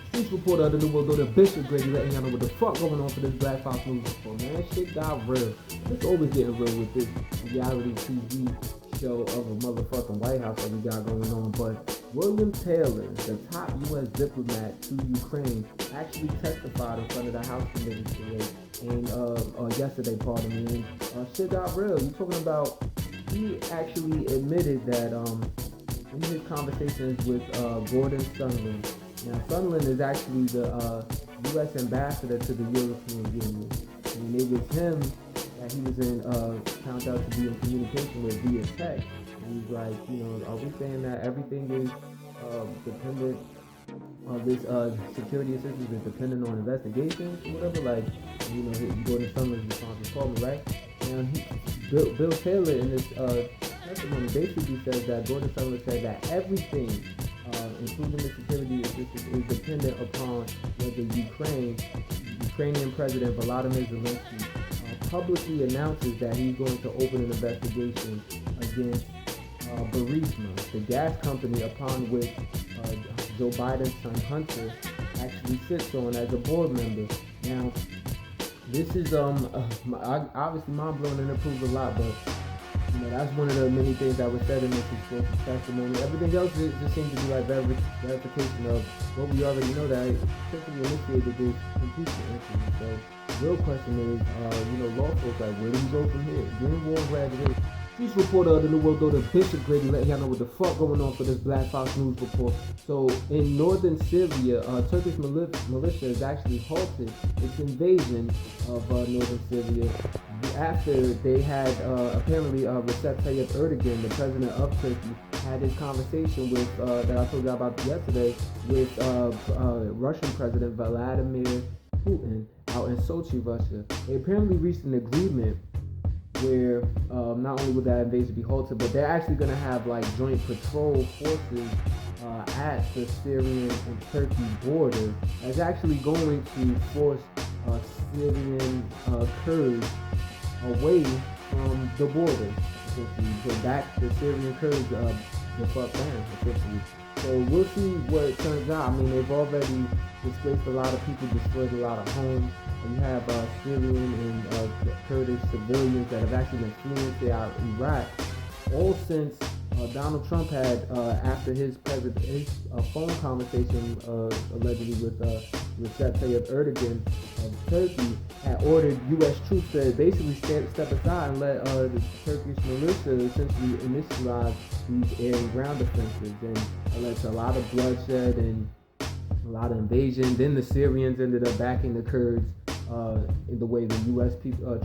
Streets reporter of the New World Order, Bishop Grady, letting y'all know what the fuck going on for this Black Fox News report, man. Shit got real. It's always getting real with this reality TV show of a motherfucking White House that we got going on. But William Taylor, the top U.S. diplomat to Ukraine, actually testified in front of the House Committee today and yesterday, pardon me. And shit got real. You talking about? He actually admitted that in his conversations with Gordon Sondland. Now, Sondland is actually the U.S. ambassador to the European Union. And it was him that he was found out to be in communication with via text. And he's like, are we saying that everything is dependent on this security assistance is dependent on investigations or whatever? Like, Gordon Sondland's response for me, right? And Bill Taylor in this testimony basically says that Gordon Sondland said that everything, including the security assistance, is dependent upon whether Ukrainian President Volodymyr Zelensky publicly announces that he's going to open an investigation against Burisma, the gas company upon which Joe Biden's son Hunter actually sits on as a board member. Now, this is obviously mind-blowing and it proves a lot, but that's one of the many things that was said in this explosive testimony. Everything else just seems to be like verification of what we already know, that it simply initiated this impeachment incident. So the real question is, law folks, like, where do we go from here? Green War graduation. Streets reporter of the New World Order, Bishop Grady, letting y'all know what the fuck going on for this Black Fox News report. So in northern Syria, Turkish militia has actually halted its invasion of northern Syria after they had apparently Recep Tayyip Erdogan, the president of Turkey, had his conversation with that I told you about yesterday with Russian President Vladimir Putin out in Sochi, Russia. They apparently reached an agreement where not only would that invasion be halted, but they're actually going to have like joint patrol forces at the Syrian and Turkey border that's actually going to force Syrian Kurds away from the border, essentially. So back the Syrian Kurds the fuck down, essentially. So we'll see what it turns out. I mean, they've already displaced a lot of people, destroyed a lot of homes. You have Syrian and Kurdish civilians that have actually been fleeing throughout Iraq, all since Donald Trump had, after his phone conversation allegedly with Recep Tayyip Erdogan of Turkey, had ordered U.S. troops to basically step aside and let the Turkish militia essentially initialize these air and ground offensives, and it led to a lot of bloodshed and a lot of invasion. Then the Syrians ended up backing the Kurds in the way the U.S.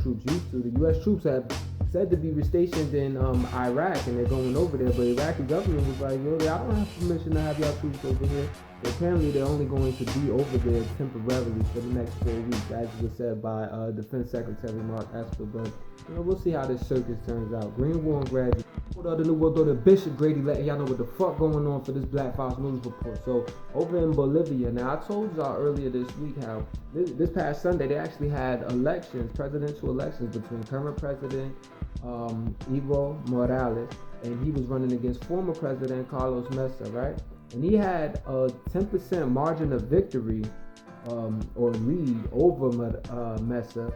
troops used to. The U.S. troops have said to be stationed in Iraq, and they're going over there, but the Iraqi government was like, yo, I don't have permission to have y'all troops over here. But apparently they're only going to be over there temporarily for the next 4 weeks, as was said by Defense Secretary Mark Esper. But we'll see how this circus turns out. Green War and graduate. The New World Order, Bishop Grady, letting y'all know what the fuck going on for this Black Fox News report. So over in Bolivia, now I told y'all earlier this week how this past Sunday they actually had presidential elections between current president Evo Morales, and he was running against former president Carlos Mesa, right? And he had a 10% margin of victory or lead over Mesa.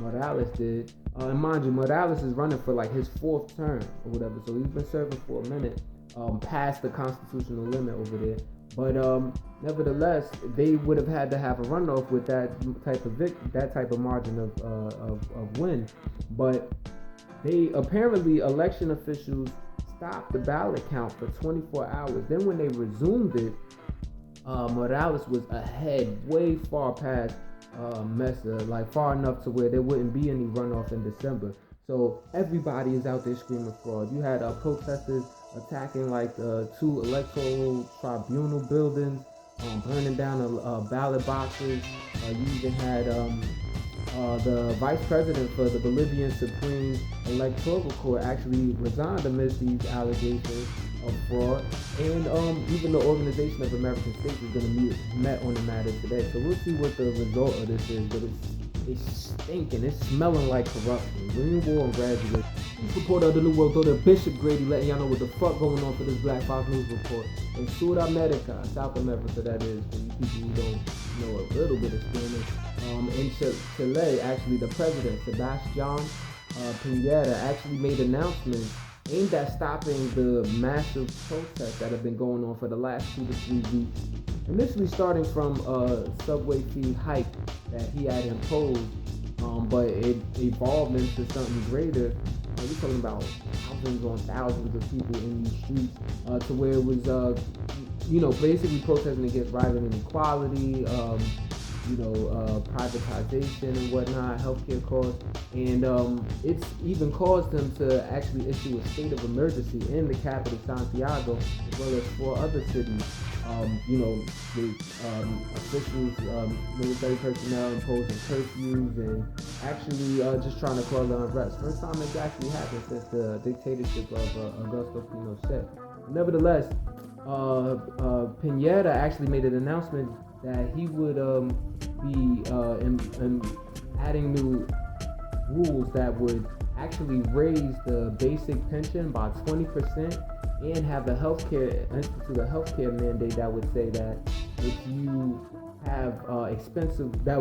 Morales did. And mind you, Morales is running for like his 4th term or whatever, so he's been serving for a minute, past the constitutional limit over there. But nevertheless, they would have had to have a runoff with that type of margin of win. But they apparently, election officials stopped the ballot count for 24 hours. Then when they resumed it, Morales was ahead, way far past Mesa, like far enough to where there wouldn't be any runoff in December. So everybody is out there screaming fraud. You had protesters attacking like 2 electoral tribunal buildings, burning down ballot boxes. You even had the vice president for the Bolivian Supreme Electoral Court actually resigned amidst these allegations of fraud, and even the Organization of American States is going to meet on the matter today. So we'll see what the result of this is, but it's It's stinking. It's smelling like corruption. Green War and Graduation. Reporter of the New World Order, Bishop Grady, letting y'all know what the fuck going on for this Black Fox News Report. In Sudamerica, South America, that is, for you people who don't know a little bit of Spanish. In Chile, actually, the president, Sebastián Piñera, actually made announcements aimed at stopping the massive protests that have been going on for the last 2 to 3 weeks. Initially starting from a subway fee hike that he had imposed, but it evolved into something greater. We're talking about thousands on thousands of people in these streets, to where it was, basically protesting against rising inequality, privatization and whatnot, healthcare costs, and it's even caused them to actually issue a state of emergency in the capital, Santiago, as well as 4 other cities. With officials, military personnel imposing curfews and actually just trying to cause unrest. First time it's actually happened since the dictatorship of Augusto Pinochet. Nevertheless, Piñera actually made an announcement that he would be adding new rules that would actually raise the basic pension by 20%, and have institute a healthcare mandate that would say that if you have that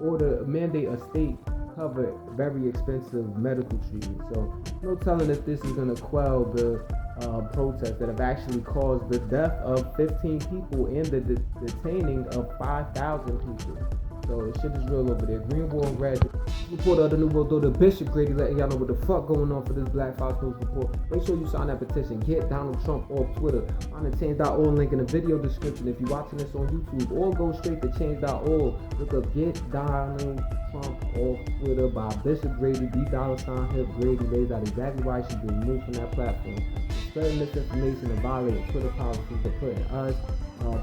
would mandate a state cover very expensive medical treatment. So no telling if this is going to quell the protests that have actually caused the death of 15 people and the detaining of 5,000 people. So shit is real over there. Green War and Graduation. Reporter of the New World Order, Bishop Grady, letting y'all know what the fuck going on for this Black Fox News Report. Make sure you sign that petition. Get Donald Trump off Twitter. Find the change.org link in the video description. If you're watching this on YouTube, or go straight to change.org. Look up Get Donald Trump off Twitter by Bishop Grady, $Hip Grady. Lays out exactly why she should be removed from that platform. Spreading misinformation and violating Twitter policies to putting us,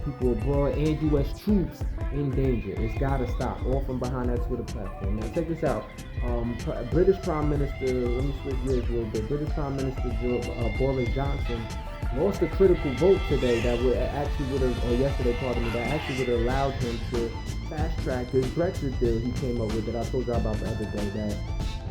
people abroad, and U.S. troops in danger. It's gotta stop. All from behind that Twitter platform. Now check this out. British Prime Minister, let me switch gears a little bit. British Prime Minister Boris Johnson lost a critical vote today that would actually yesterday, pardon me, that actually would have allowed him to fast track this Brexit deal he came up with that I told y'all about the other day, that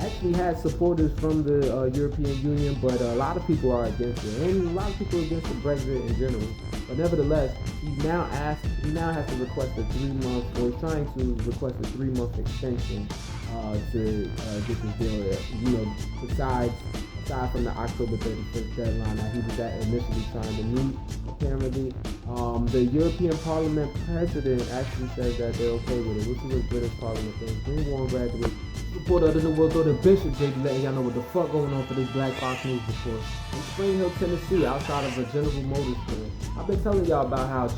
actually has supporters from the European Union, but a lot of people are against it, and a lot of people are against the Brexit in general. But nevertheless, he now has to request a 3-month, or he's trying to request a 3-month extension to get this deal. Aside from the October 31st deadline that he was initially trying to meet, apparently. The European Parliament president actually says that they're okay with it. We'll see what British Parliament thinks. Green War and Graduation. Reporter of the New World Order, Bishop Grady, letting y'all know what the fuck going on for this Black Fox News Report. In Spring Hill, Tennessee, outside of a General Motors plant. I've been telling y'all about how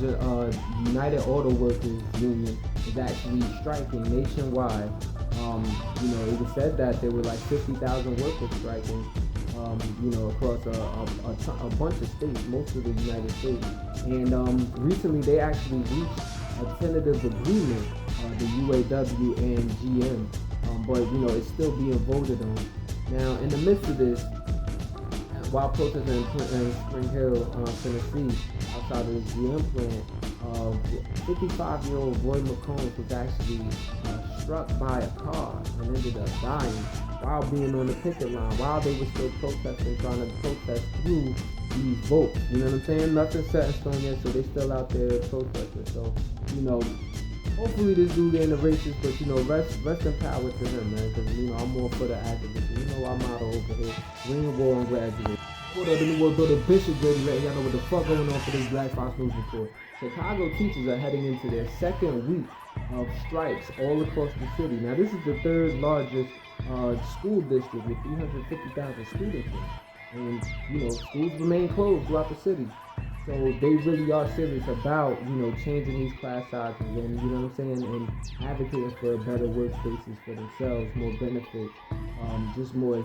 United Auto Workers Union is actually striking nationwide. It was said that there were like 50,000 workers striking, across a bunch of states, most of the United States. And recently they actually reached a tentative agreement, the UAW and GM. But it's still being voted on. Now, in the midst of this, while protesting in Spring Hill, Tennessee, outside of the GM plant, 55-year-old Roy McCombs was actually struck by a car and ended up dying while being on the picket line, while they were still protesting, trying to protest through these votes. You know what I'm saying? Nothing's set in stone yet, so they still out there protesting. So, hopefully this dude ain't a racist, but rest in power to him, man, because I'm more for the activism. Our motto over here: Green War and Graduate. Reporter of the New World Order, Bishop Grady, letting y'all know what the fuck going on for this Black Fox News Report. Chicago teachers are heading into their second week of strikes all across the city. Now, this is the 3rd largest school district with 350,000 students in. And schools remain closed throughout the city. So they really are serious about, changing these class sizes and, and advocating for better workspaces for themselves, more benefits, just more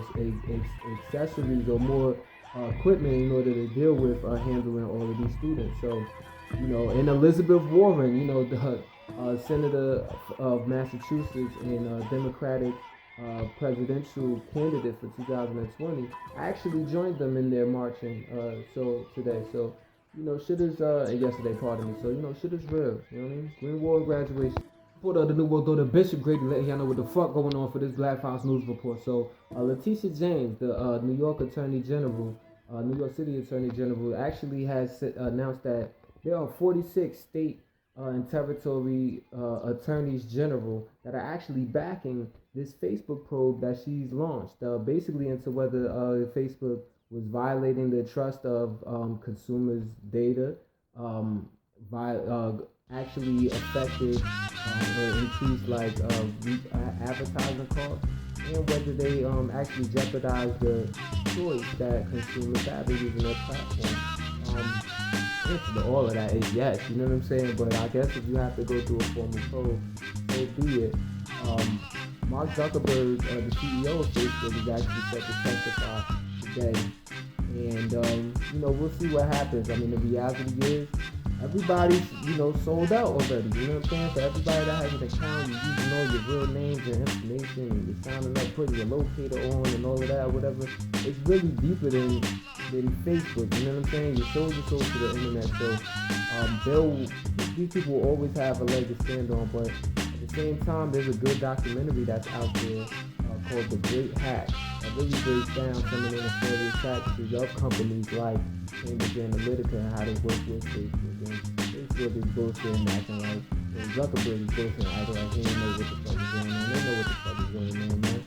accessories or more equipment in order to deal with handling all of these students. So, and Elizabeth Warren, the senator of Massachusetts and Democratic presidential candidate for 2020, actually joined them in their marching today. So, shit is, yesterday, pardon me. So, shit is real, you know what I mean? Green War and Graduation. For the New World Order, Bishop Grady letting y'all know what the fuck going on for this Black Fox News Report. So, Letitia James, the New York Attorney General, New York City Attorney General, actually has announced that there are 46 state and territory attorneys general that are actually backing this Facebook probe that she's launched, basically into whether Facebook was violating the trust of consumers' data, actually affected or increased advertising costs, and whether they actually jeopardize the choice that consumers have in using their platform. Answer to all of that is yes, you know what I'm saying? But I guess if you have to go through a formal probe, so be it. Mark Zuckerberg, the CEO of Facebook, is actually set to testify today, and we'll see what happens. I mean, the reality is, everybody's, sold out already, you know what I'm saying? So everybody that has an account, you're using all your real names and information, and you're signing up, putting your locator on and all of that, whatever. It's really deeper than Facebook, you know what I'm saying? You sold your soul to the internet, so these people will always have a leg to stand on, but at the same time, there's a good documentary that's out there called The Great Hack that really breaks down some of the nefarious practices of companies like Cambridge Analytica and how they work with Facebook. And Facebook is bullshit and acting like, Zuckerberg is bullshit and acting like he didn't know what the fuck is going on. They know what the fuck is going on, man.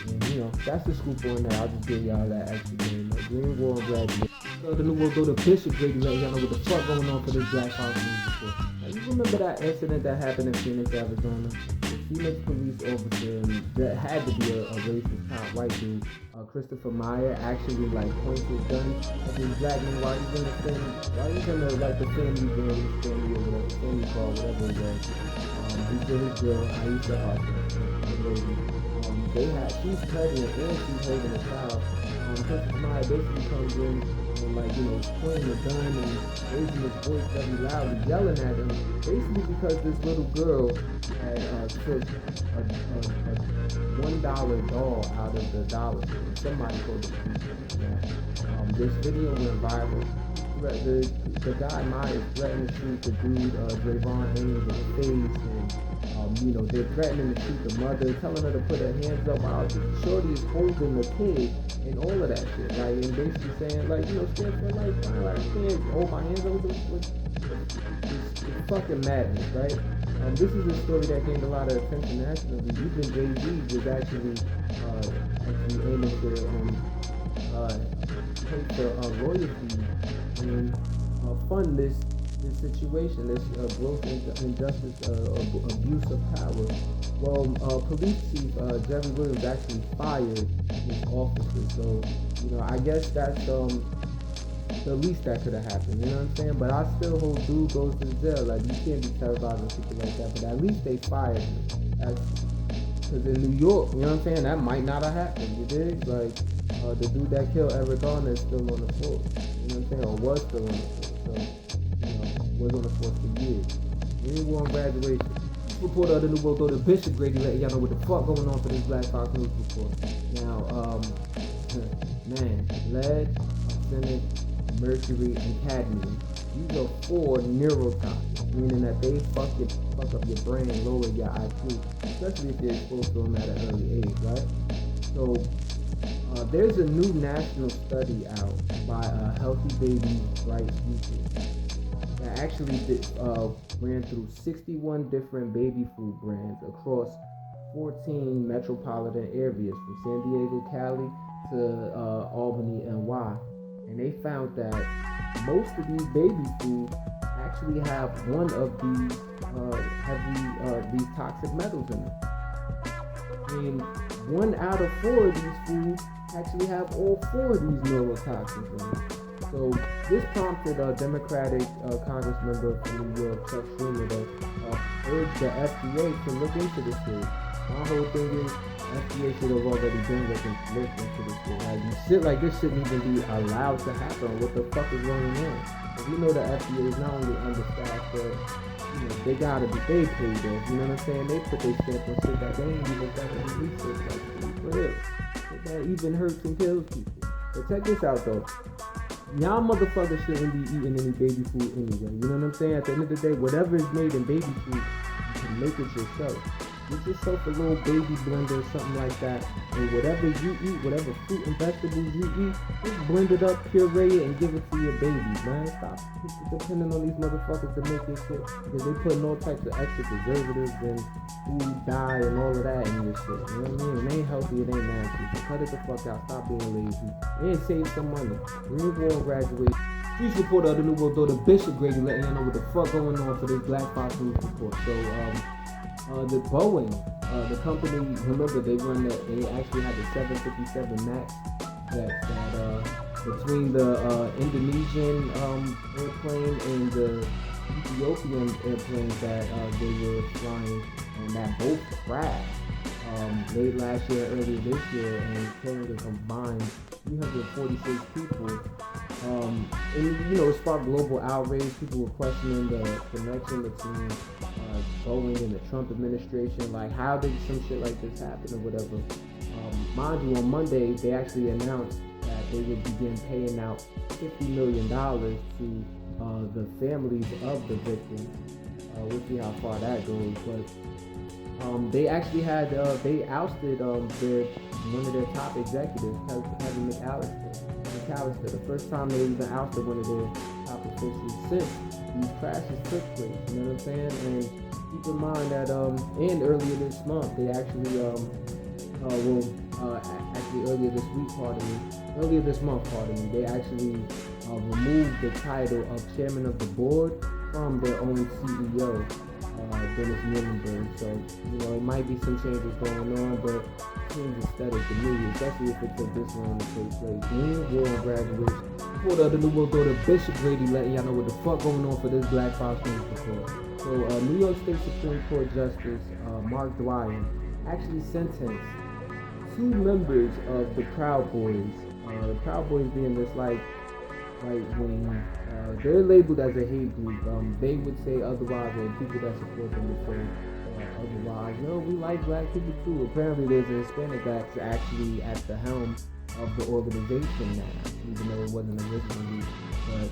And that's the scoop on that. I'll just give y'all that extra game. Green War graduate. The New World Order, Bishop Grady letting y'all know what the fuck going on for this Black Fox News Report. Now, you remember that incident that happened in Phoenix, Arizona? The Phoenix police officer, that had to be a racist cop, white dude, Christopher Meyer, actually pointed his gun at this black man while he's in the family, the family game, family or whatever, family call, whatever it was. He's with his girl, Aisha Harper, she's pregnant and she's holding a child. Christopher Meyer basically comes in and pointing the gun and raising his voice very loudly, yelling at him, basically because this little girl had took a $1 doll out of the dollar store. Somebody called the police. This video went viral. The guy Myers threatened to shoot the dude Drayvon Haynes in the face, and they're threatening to shoot the mother, telling her to put her hands up while Shorty is holding the kid and all of that shit, and basically saying stand for life, I can't hold my hands over it's fucking madness, right? This is a story that gained a lot of attention nationally. Even Jay-Z was actually aiming to pay for lawyer fees and fund this situation, this gross injustice, abuse of power. Well, police chief Jerry Williams actually fired his officer, so I guess that's the least that could have happened, you know what I'm saying? But I still hold dude goes to jail. You can't be terrorizing people like that, but at least they fired him. Because in New York, you know what I'm saying, that might not have happened, you dig? The dude that killed Eric Garner is still on the force, you know what I'm saying, or was still on the force, so, was on the force for years. Green War graduation. Reporter of the New World Order, Bishop Grady letting y'all know what the fuck going on for this Black Fox News Report. Now, lead, arsenic, mercury, and cadmium. These are 4 neurotoxins, meaning that they fuck up your brain, lower your IQ, especially if you're exposed to them at an early age, right? So, there's a new national study out by Healthy Baby Rights Futures that actually ran through 61 different baby food brands across 14 metropolitan areas from San Diego, Cali to Albany, NY. And they found that most of these baby foods actually have one of these these toxic metals in them. And 1 out of 4 of these foods actually have all 4 of these neurotoxins in them. So this prompted a Democratic Congressmember from New York, Chuck Schumer, to urge the FDA to look into this shit. My whole thing is FDA should have already been looking into this shit. Shit like this shouldn't even be allowed to happen. What the fuck is going on? If you know the FDA is not only understaffed, but they gotta be paid off. You know what I'm saying? They put their stamp on shit that they ain't even done any research for real. That even hurts and kills people. But check this out though. Y'all motherfuckers shouldn't be eating any baby food anyway. You know what I'm saying? At the end of the day, whatever is made in baby food, you can make it yourself. Get yourself a little baby blender or something like that, and whatever you eat, whatever fruit and vegetables you eat, just blend it up, puree it, and give it to your baby, man. Stop depending on these motherfuckers to make this shit, because they putting all types of extra preservatives and food dye and all of that in your shit. You know what I mean? It ain't healthy, it ain't nasty. So cut it the fuck out. Stop being lazy and save some money. Green War Graduation. Streets reporter of the New World Order, Bishop Grady, letting you know what the fuck going on for this Black Fox News report. So, the Boeing, the company, remember they actually had the 757 MAX jets that between the Indonesian airplane and the Ethiopian airplanes that they were flying, and that both crashed late last year, earlier this year, and killing a combined 346 people. And it sparked global outrage. People were questioning the connection between Boeing and the Trump administration. Like, how did some shit like this happen or whatever? Mind you, on Monday, they actually announced that they would begin paying out $50 million to the families of the victims. We'll see how far that goes. But they actually had, they ousted one of their top executives, Kevin McAllister. The first time they even ousted one of their top officials since these crashes took place. You know what I'm saying? And keep in mind that and earlier this month they actually earlier this month, they actually removed the title of chairman of the board from their own CEO, Dennis Muhlenberg. So it might be some changes going on, but it seems aesthetic to me, especially if it took this long to take place. Green War Graduation. Reporter of the New World Order, Bishop Grady, letting y'all know what the fuck going on for this Black Fox News report. So, New York State Supreme Court Justice Mark Dwyer actually sentenced 2 members of the Proud Boys. The Proud Boys being this right wing. They're labeled as a hate group. They would say otherwise, or people that support them would say otherwise. We like black people too. Apparently, there's a Hispanic that's actually at the helm of the organization now, even though it wasn't originally. But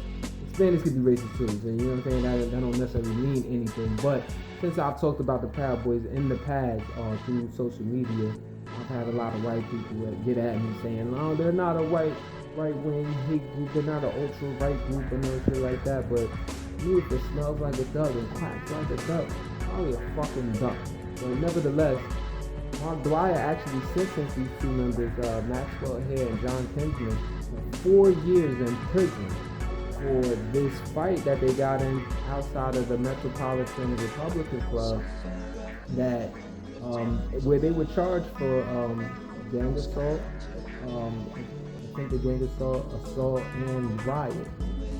Hispanics could be racist too, so you know what I'm saying? That don't necessarily mean anything. But since I've talked about the Proud Boys in the past through social media, I've had a lot of white people that get at me saying, "No, they're not a right-wing hate group. They're not an ultra-right group and no shit like that." But me, if it smells like a duck and quacks like a duck, probably a fucking duck. But nevertheless, Mark Dwyer actually sentenced these 2 members, Maxwell Hare and John Kinsman, to 4 years in prison for this fight that they got in outside of the Metropolitan Republican Club, that where they were charged for gang assault, I think the gang assault and riot.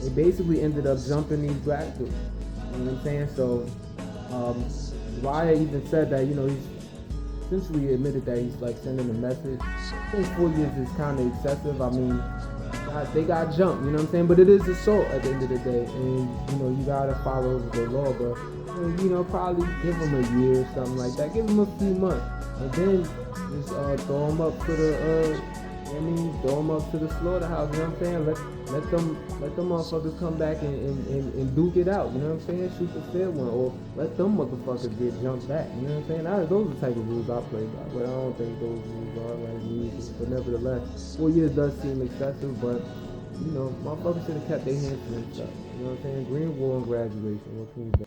They basically ended up jumping these black dudes. You know what I'm saying? So Dwyer even said that he's essentially admitted that he's like sending a message. I think 4 years is kind of excessive. I mean, they got jumped, you know what I'm saying? But it is assault at the end of the day, and you gotta follow the law. But probably give them a year or something like that. Give them a few months, and then just throw them up to the throw them up to the slaughterhouse. You know what I'm saying? Let them motherfuckers come back and duke it out. You know what I'm saying? Shoot the fair one, or let them motherfuckers get jumped back. You know what I'm saying? Those are the type of rules I play by, but I don't think those rules are like rules. But nevertheless, 4 years does seem excessive, but motherfuckers should have kept their hands to themselves. You know what I'm saying? Green War and Graduation. What can you do?